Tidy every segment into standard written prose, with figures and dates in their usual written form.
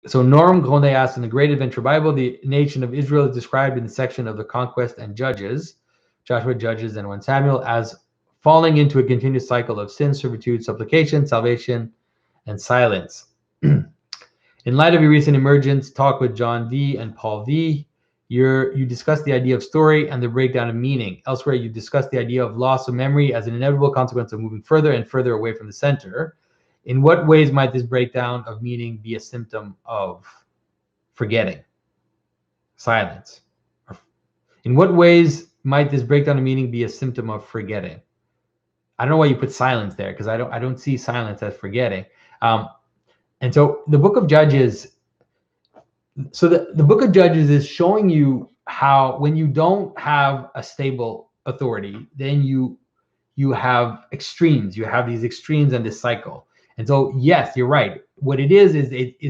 So Norm Gronde asks, in the Great Adventure Bible, the nation of Israel is described in the section of the conquest and judges, Joshua, Judges, and 1 Samuel, as falling into a continuous cycle of sin, servitude, supplication, salvation, and silence. In light of your recent emergence talk with John V. and Paul V., you discussed the idea of story and the breakdown of meaning. Elsewhere, you discussed the idea of loss of memory as an inevitable consequence of moving further and further away from the center. In what ways might this breakdown of meaning be a symptom of forgetting, silence? In what ways might this breakdown of meaning be a symptom of forgetting? I don't know why you put silence there, because I don't see silence as forgetting. And so the book of Judges, the book of Judges is showing you how when you don't have a stable authority, then you have extremes. You have these extremes and this cycle. And so, yes, you're right. What it is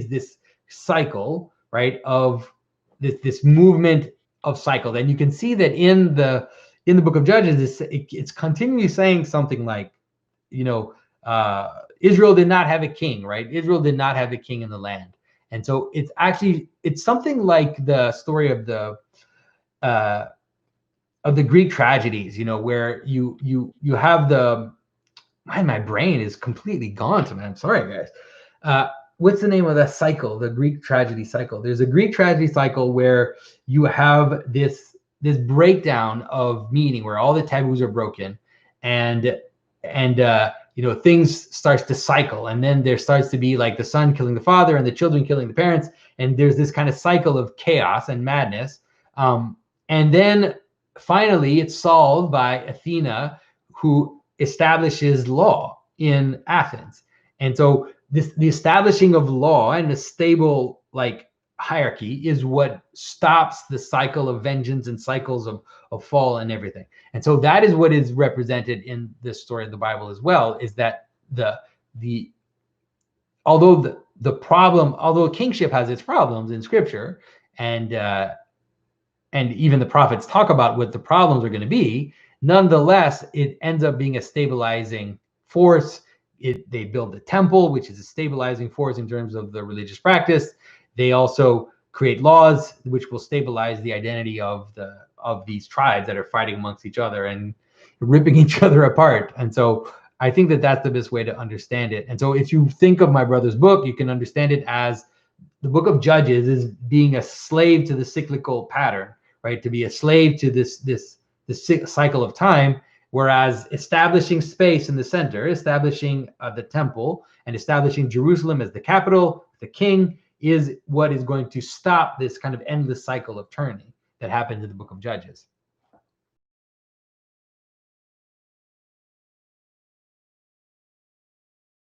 this cycle, right, of this movement of cycles. And you can see that in the book of Judges, it's continually saying something like, Israel did not have a king, right? Israel did not have a king in the land. And so it's something like the story of the Greek tragedies, where you have my brain is completely gone tonight. I'm sorry, guys. What's the name of that cycle? The Greek tragedy cycle. There's a Greek tragedy cycle where you have this breakdown of meaning, where all the taboos are broken, and things starts to cycle, and then there starts to be like the son killing the father and the children killing the parents, and there's this kind of cycle of chaos and madness. And then finally, it's solved by Athena, who establishes law in Athens. And so the establishing of law and a stable hierarchy is what stops the cycle of vengeance and cycles of fall and everything. And so that is what is represented in this story of the Bible as well, is that although kingship has its problems in Scripture, and even the prophets talk about what the problems are going to be, nonetheless, it ends up being a stabilizing force. They build the temple, which is a stabilizing force in terms of the religious practice. They also create laws which will stabilize the identity of these tribes that are fighting amongst each other and ripping each other apart. And so I think that that's the best way to understand it. And so if you think of my brother's book, you can understand it as the book of Judges is being a slave to the cyclical pattern, right? To be a slave to this cycle of time, whereas establishing space in the center, establishing the temple, and establishing Jerusalem as the capital, the king, is what is going to stop this kind of endless cycle of turning that happens in the book of Judges.